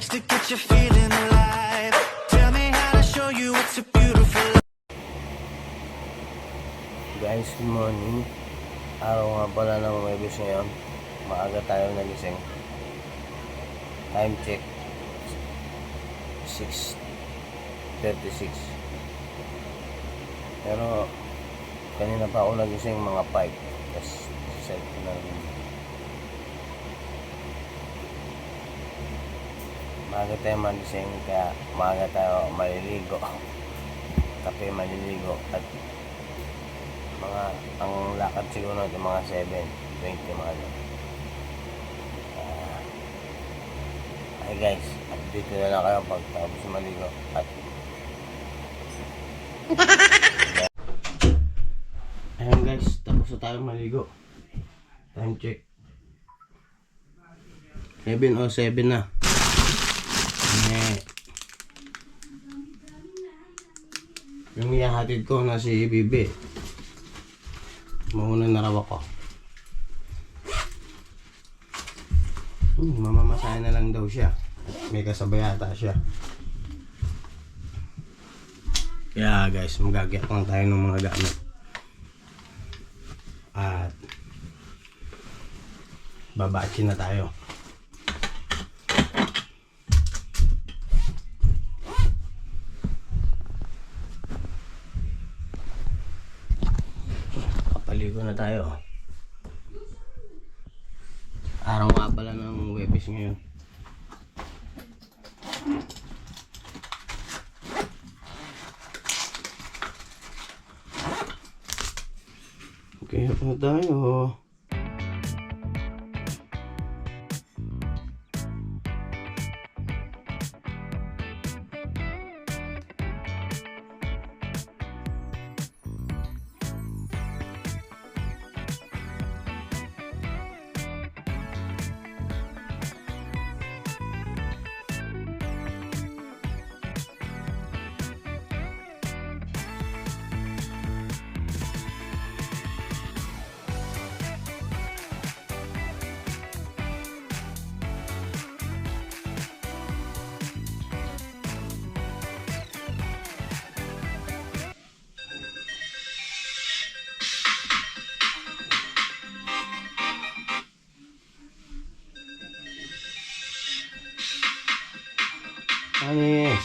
tricks to get you feeling alive. Tell me how to show you it's a beautiful life. Guys, good morning. Araw nga pala ng Webes ngayon. Maaga tayo nagising. Time check 6:36. Pero kanina pa ako nagising mga 5. Tapos set na maaga tayo magising, kaya maaga tayo maliligo. Kape, maliligo. At mga ang lakad siguro natin mga 7:20 mga ano. Hi guys, update ko na lang kayo pagtapos maligo. At ayun guys, tapos na tayo maligo. Time check 7:07 na. Yung ihahatid ko na si Bibi, mauna na raw ako. Mamamasahe na lang daw siya. May kasabay ata siya. Kaya guys, magagiyak lang tayo ng mga gamit. At babatsin na tayo. Kapaligo na tayo. Araw nga pala ng Webes ngayon. Okay, na tayo. Anis.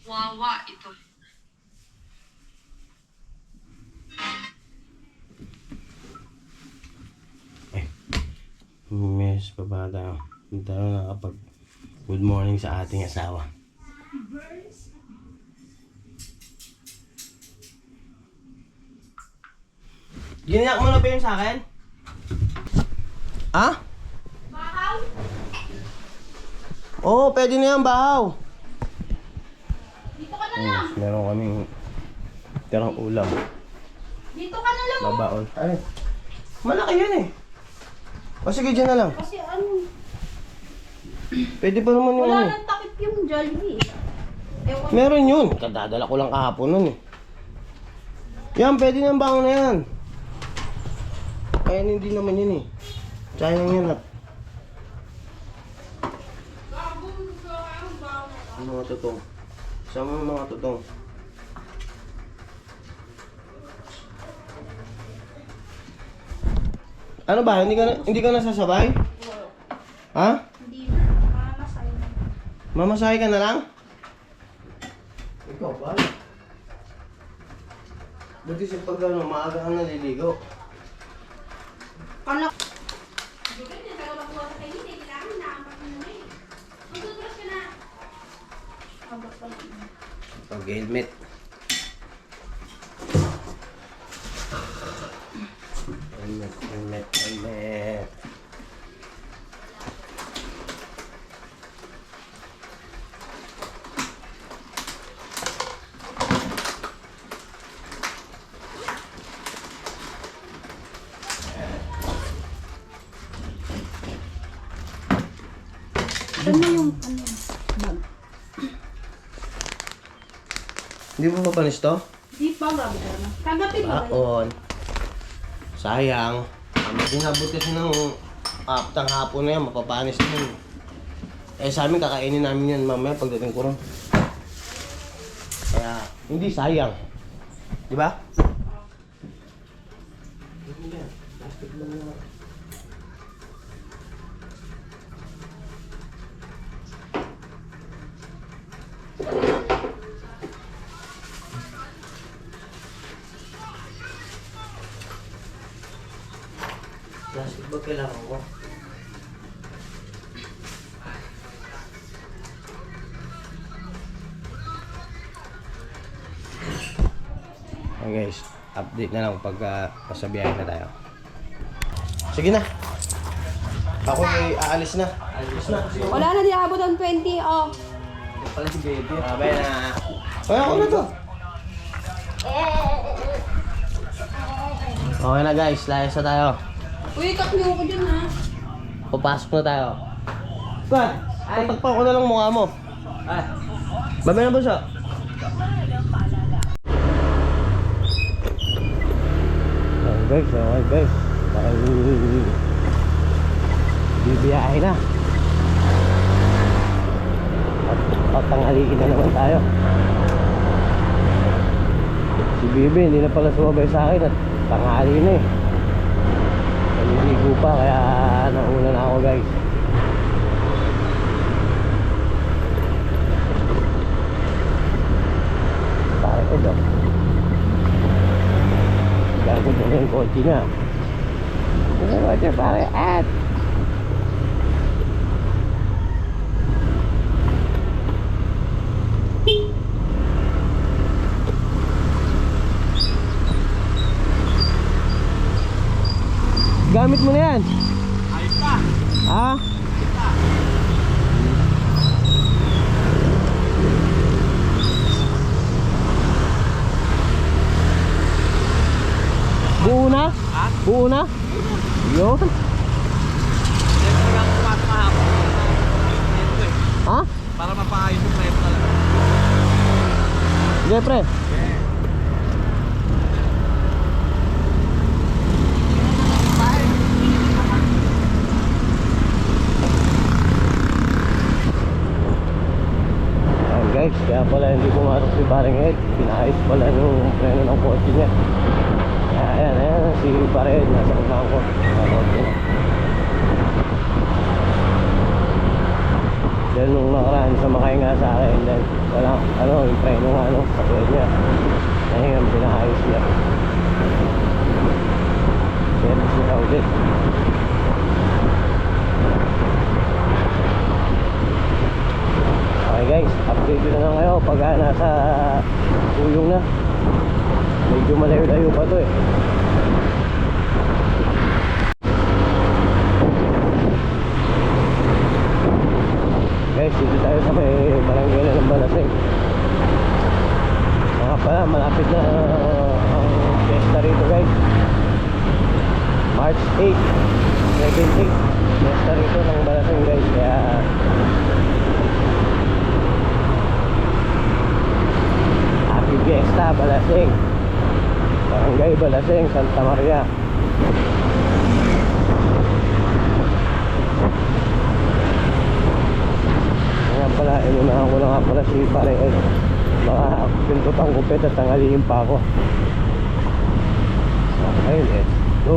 Wawa ito. Miss, baba tayo. Hindi tayo nakapag good morning sa ating asawa. Giniyak mo na ba yun sa akin? Ha? Bahaw? Oo, pwede na yan, bahaw. Dito ka na lang. Meron kaming tirang ulam. Dito ka na lang. Babaon. Ay, malaki yan eh. O sige, dyan na lang. Kasi ano, Pwede pa naman yun wala eh. nang takip yung Jollibee. Ewan. Meron yun. Kadadala ko lang kahapon nun eh. Yan, pwede na ang baon na yan. Kaya hindi naman yun eh. Sayang yan at mga tutong. Sama ng mga tutong. Ano ba? Hindi ka nasasabay? Ha? Hindi na. Mamamasay na. Mamasahe ka na lang? Ikaw ba? Buti sa pag ano, maaga ka naliligo. Kala. Pag-helmet. Helmet. Ano yung ano? Bag. Hindi mo papanis to? Di Ba, grabe ka na. Kagabi ba? Baon. Sayang. Dinabot kasi ng aftang hapon na yan, mapapanis na yun. Eh sa amin, kakainin namin yan mamaya pagdating ko ron. Kaya, hindi sayang. Di ba? Plastic ba kailangan ko? Okay guys, update na lang pag pasabihin na tayo. Sige na. Ako ay aalis na. Alis na. Wala na, di abot ang 20. Oh. Pala si baby. Abay na. Ay, ako na to. Okay na guys, layas na tayo. Uy, kakliw ko dyan ha. Papasok na tayo. Brad, tatakpan ko na lang mukha mo. Ay. Babay na ba siya? Okay guys. Bibiyahe na. At tanghaliin na naman tayo. Si Bibi hindi na pala sumabay sa akin at tanghali na eh. Naliligo pa kaya nauna na ako guys. Pare ko daw. Gago na yung kotse niya. Ano ba siya pare? At gamit mo na yan? Ayos pa. Ha? Buo na? Ha? Buo na? Yun. Ha? Para mapaayos yung prep talaga. Sige pre. Guys, kaya pala hindi pumasok si Paring Ed. Pinahayos pala yung preno ng kotse niya. Kaya ayan, si Paring Ed nasa unahan ko. Dahil nung nakaraan sa makahinga sa akin, dahil wala, yung preno nga, sa kuya niya. Ngayon, pinahayos niya. Kaya siya ulit. Okay guys, update ko na lang kayo pag nasa Uyong na. Medyo malayo-layo pa to eh. Guys, dito tayo sa may barangay na ng Balaseng. Mga pala, malapit na ang fiesta rito guys. March 8, 17, fiesta rito ng Balaseng guys. Kaya Fiesta, Balaseng, Barangay Balaseng, Santa Maria. Nga pala, inunahan ko na nga pala si Pare Ed. Baka pintutang kupit at tangalihin pa ako. Ayun, let's go.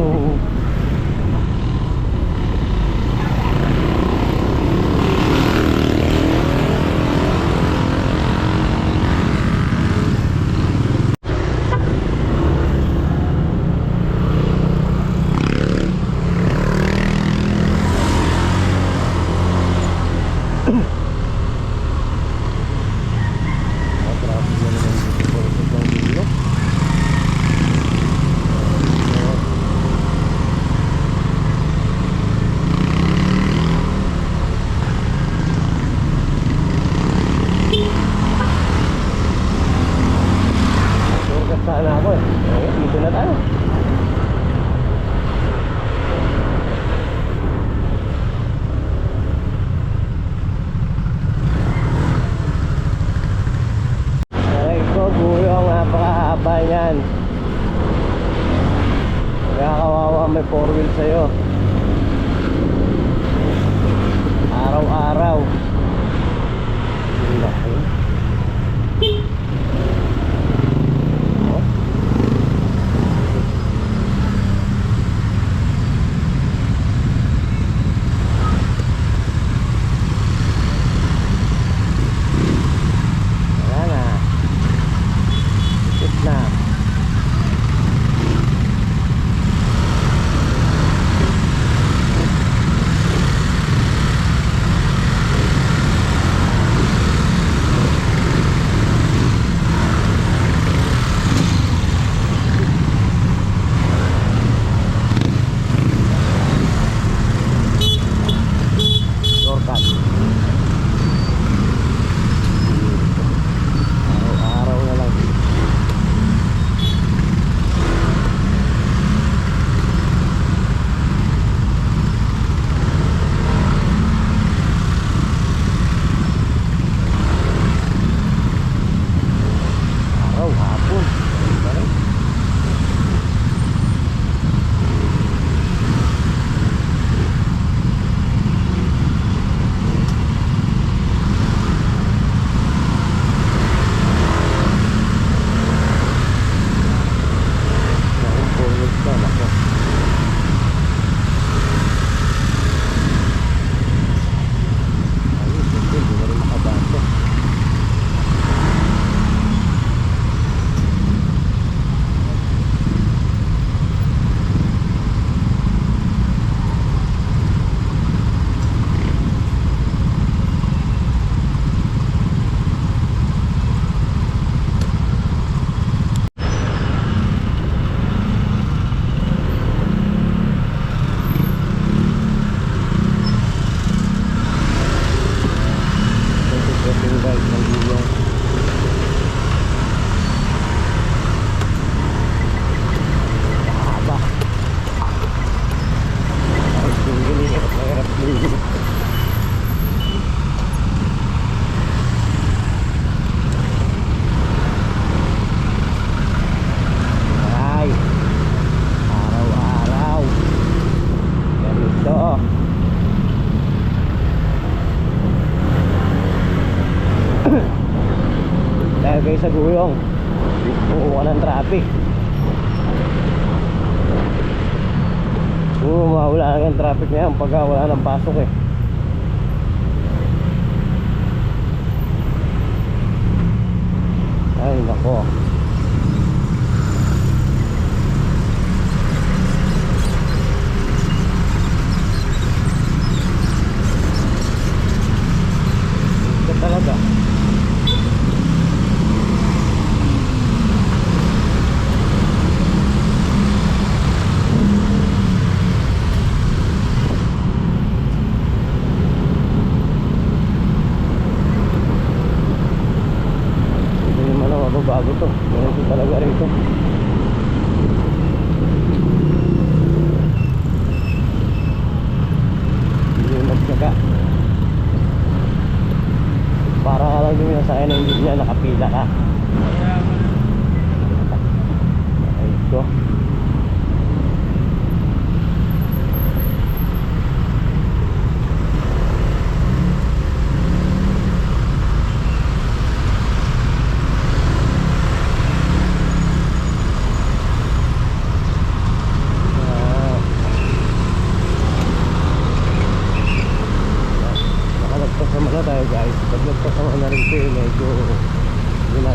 Sana ako eh. Okay, dito na tayo. Aray ko, gulo ang napakahaba niya. yan. Kaya kawawa may 4 wheel sa'yo. Araw-araw. Ang laki. Oh. Wala na. Sit na. Shortcut. Araw-araw na lang. Araw, hapon. Ganun pa rin. Ang forward ka, nako. Ayun, hindi na rin makabato. Crossing guys ng gulong. Haba. Ay, tingin, hirap tingin. Ay, araw-araw. Ganito. Dahil kayo sa gulong, buo ka ng traffic. Mawala lang yung traffic na yan pagka wala ng pasok eh. Ay nako. Ito talaga. Bago to, ganito talaga rito. Hindi magsaga. Para ka lang din sa akin na hindi niya nakapila ka. Ito. Nakalagpas naman na tayo guys. Pag nagpasama na rin ito medyo hindi na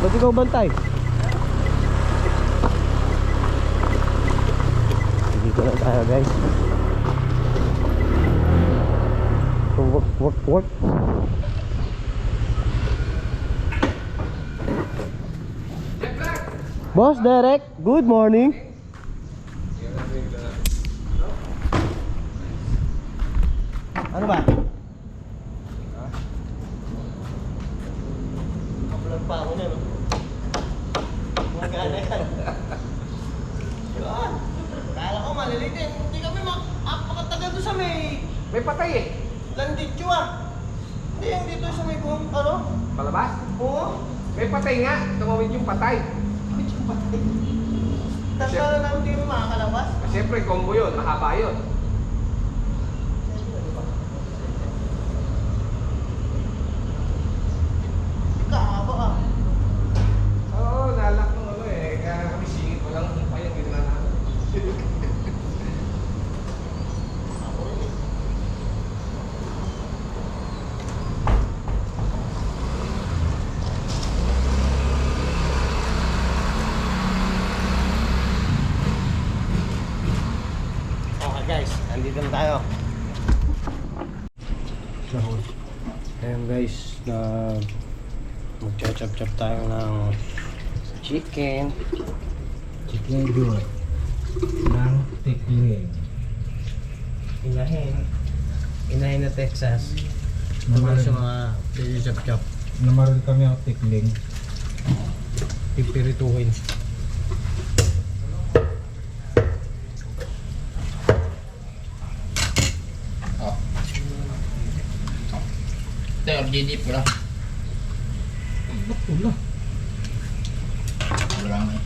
Ba't ikaw bantay? Dito na tayo guys. Work. Boss Derek, good morning. Ano ba? Kapalag pa ako niya, no? Magana yan. Yun. Kala ko malilitin. Hindi kami makatagal doon sa may patay eh. Landityo ah. Hindi yung dito sa may buong, ano? Palabas? Oo. May patay nga. Tumawid yung patay. Bakit yung patay? Tapos kala namin hindi kami makakalabas. Siyempre, combo yun. Mahaba yun. Kaaba ah. Oo, nalak nung ano eh. Kaya kami singit ko lang. Ano pa yung ginawa namin? Okay guys, andito na tayo. Ayun guys, na magcha-chop-chop tayo ng chicken. Chicken good ng tikling. Inahin na Texas. Namaril. Sa mga chop-chop. Namaril kami ang tikling. Pipirituhin. Ito, RGD pula. Ba't pula? Wala nga eh.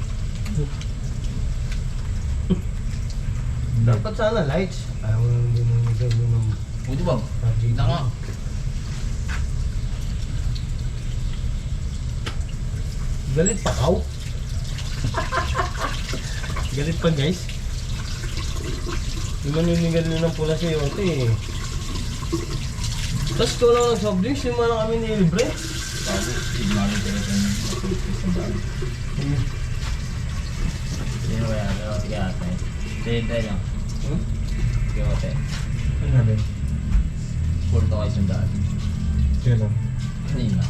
Dapat sana lights. Ayaw mo din ng Buti ba? Kita nga. galit pa kaw. Galit pa guys. Yung maninigal nyo ng pula sa'yo ito eh. Tapos ko lang ng soft drinks, yung mga kami nilibre. Bago, ignorin ko rin yung sino ba yan? Ano, tiga ata eh. Tintay lang. Tiga ata eh. Ano na din? Purto kayo sundaan. Kailan? Kanina.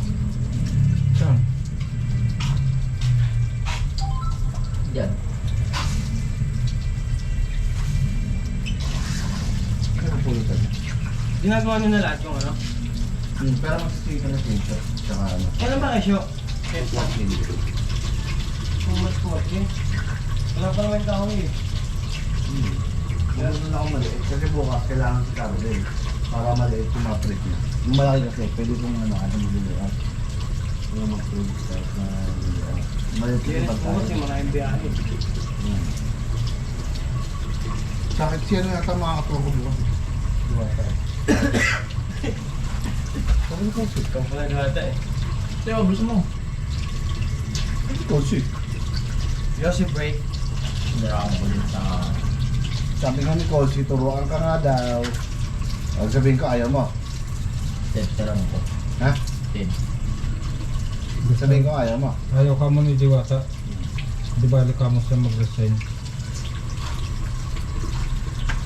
Saan? Diyan. Kailan pulutan? Ginagawa nyo na lahat yung ano? Pero mas sige na pizza. Tsaka ano? Kailan ba kayo? Pumas ko eh. Wala pa naman tao eh. Meron na ako maliit. Kasi bukas kailangan si Carol din. Para maliit yung ma-prep niya. Yung malaki kasi, pwede kong ano luluat. Yung mag-prep kahit na luluat. Maliit yung Pumas pagkain. yung mga MBA. Sakit siya na yata makakatuwa ko bukas. Diwata. Sabi ko kasi. Ikaw pala gata eh. Tiyo, gusto mo? Ito siya. Yossi break. Hinaraan ko din sa... Sabi nga ni Colsi, turuan ka nga daw. O sabihin ko, ayaw mo. 10 lang ito. Ha? 10. Sabihin ko, ayaw mo. Ayaw ka mo ni Diwata. Di bali ka mo siya mag-resign.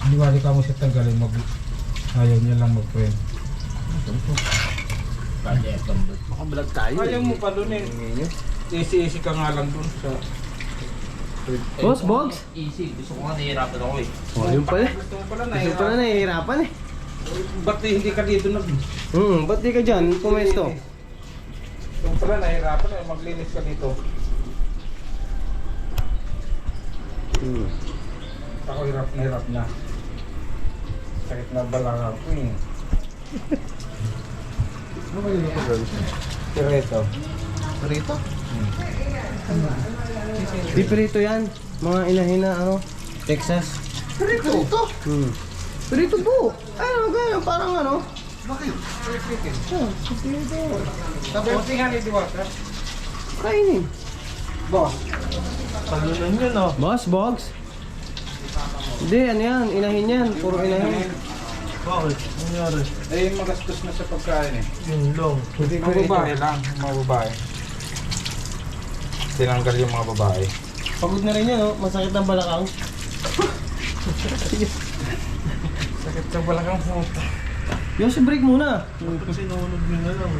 Di bali ka mo siya tanggalin. Ayaw niya lang mag-friend. Project Bamboo. Makablog tayo. Ayaw mo pa dun eh. Easy-easy ka nga lang dun sa... Boss, Bogs? Easy. Gusto ko nga nahihirapan ako eh. Oh, yun pala. Gusto mo pala Gusto pala nahihirapan eh. Ba't hindi ka dito nag... Ba't di ka dyan? Pumesto. Gusto pala nahihirapan eh. Maglinis ka dito. Ako hirap na hirap na. Sakit na balakang ko eh. Ano ba yun ako gawin? Pero ito. Rito? Di perito yan. Mga inahin na ano, Texas. Rito? Perito po. Ano kaya parang ano? Bakit? Tapos nga ni Diwata. Kainin. Boss. Palunan yun oh. Boss, Bogs? Hindi, ano yan? Inahin yan. Puro inahin. Bakit? Nangyari? Eh, magastos na sa pagkain eh. Yun lang. Mga babae lang, mga babae. tinanggal yung mga babae. Pagod na rin yan, no? Masakit ang balakang. Sakit sa balakang puta. Yung si break muna. Sinunod nyo na lang.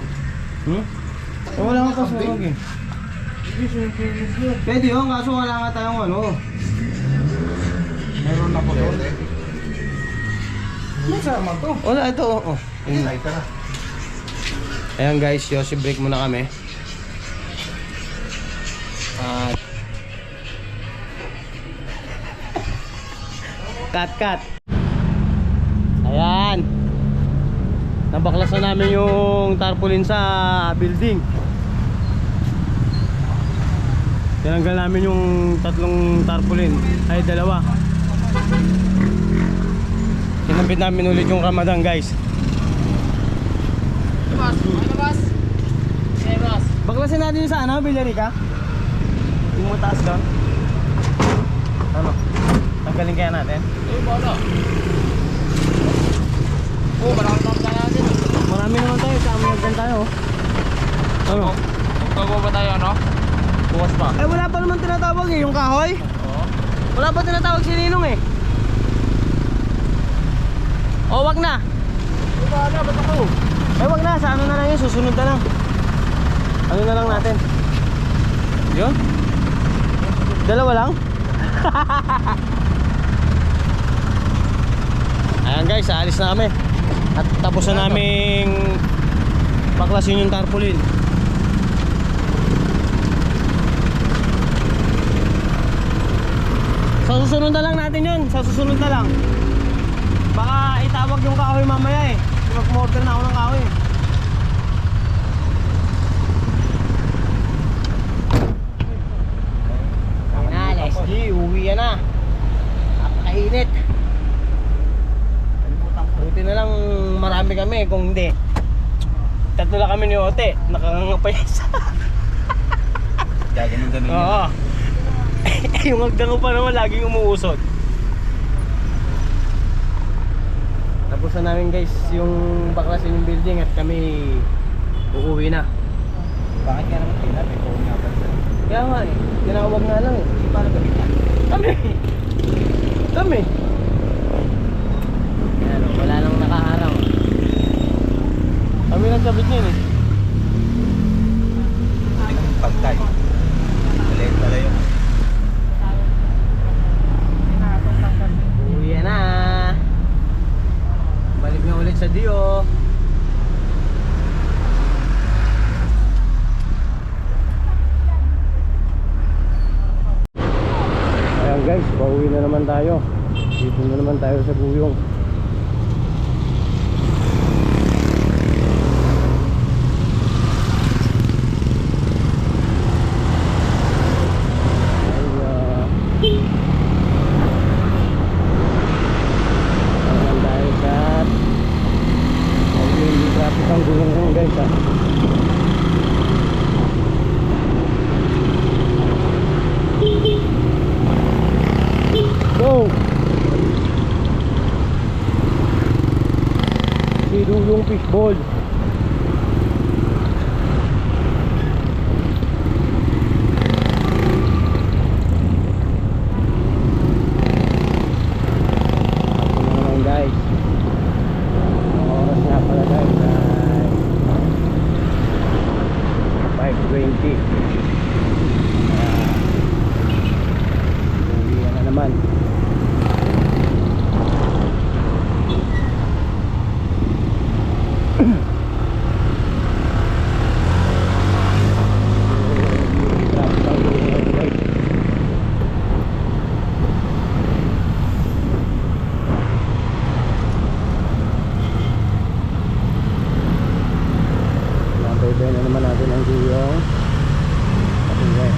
Wala kang kasunog eh. Pwede yun, kaso wala nga tayong ano. Meron ako doon. May sama to. Wala, ito. Oh. Ay, tara. Ayan guys, Yoshi break muna kami. At cut. Ayan. Nabaklasan namin yung tarpaulin sa building. Tinanggal namin yung tatlong tarpaulin. Ay, dalawa. Sinambit namin ulit yung Ramadan guys. Baklasin natin yung sa ano, Villarica? Yung mataas doon. Ano? Tanggalin kaya natin? Marami naman tayo, sa amin nagdan tayo. Ano? Magbago ba tayo, ano? Bukas pa. Eh wala pa naman tinatawag eh, yung kahoy. Wala pa tinatawag si Ninong eh. O wag na. Wala, ba't ako? Eh wag na, sa ano na lang yun, susunod na lang. Ano na lang natin. Yun? Dalawa lang? Ayan guys, aalis na kami. At tapos na naming baklasin yung tarpaulin. Sa susunod na lang natin yun. Sa susunod na lang. Baka itawag yung kahoy mamaya eh. Mag-order na ako ng kahoy. Ayun na, Leslie, uwi yan na. Napakainit. Buti na lang marami kami. Kung hindi, tatlo lang kami ni Ote. Nakangangapay isa. Gaganon-ganon yun. Oo. Yung hagdan ko pa naman laging umuusot. Tapos na namin guys yung baklasin yung building at kami uuwi na. Bakit nga naman tinap? Ikaw nga ba? Kaya nga eh, tinawag nga lang eh. Hindi paano gawin yan? Kami. Ayan, wala nang nakaharang. Kami lang sabit niyan eh. Pagkay. Maliit pala yun. Uwi na. Balik na ulit sa Dio. Ayan guys, pauwi na naman tayo. Dito na naman tayo sa Buyong. Ang gulong lang guys ha. Go! Si Dulong Fishball. Ako naman guys. Ang oras nga pala guys 5:20. Uwi na naman. Nabaybay na naman natin ang Guyong. Patunay.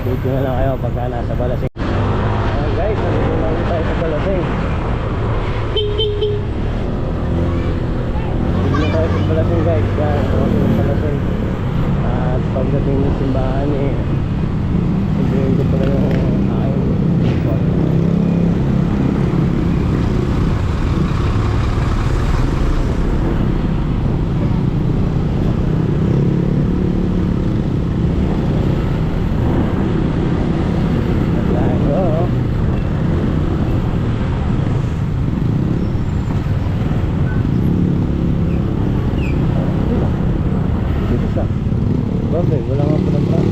update ko na lang kayo pagka nasa Balaseng. Guys, nandito na ulit tayo sa Balaseng. Nandito na tayo sa Balaseng guys. Yan, ito kami sa Balaseng. At pagdating ng simbahan sabihin ko pala yung aking spot. Bakit? Wala nga po ng truck.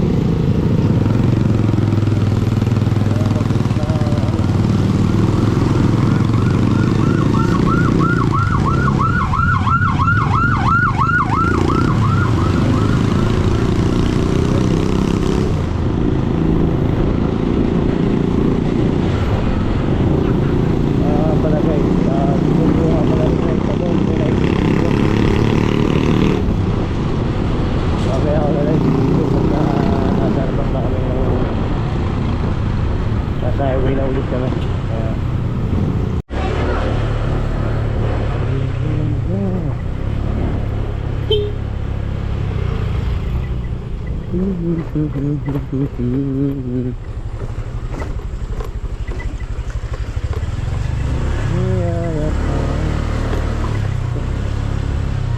Pala guys, dito po nga pala rin guys, ako hindi na isip. Mamaya ako na lang dito pagka nasa arbas na kami ng nasa highway na ulit kami.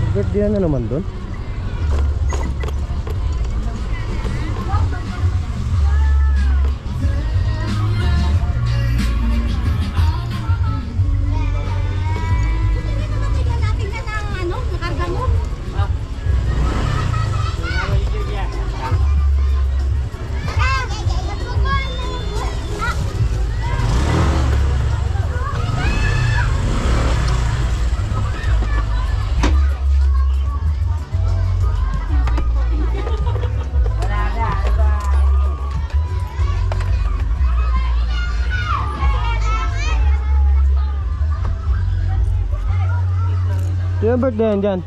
Kaya birthday na naman doon. Yung birthday yan dyan.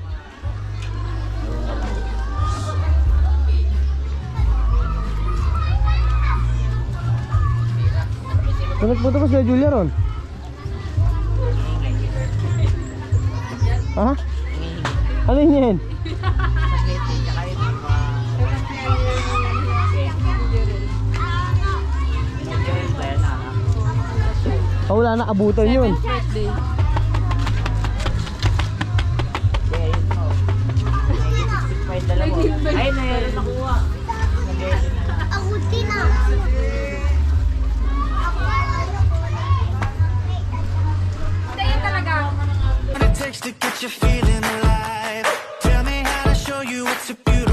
Nagpunta pa sila Julia ron? Ha? Ano yun yan? Oh, wala na, abutan yun. Ay, mayroon nakuha. What it takes to get you feeling alive. Tell me how to show you it's a beautiful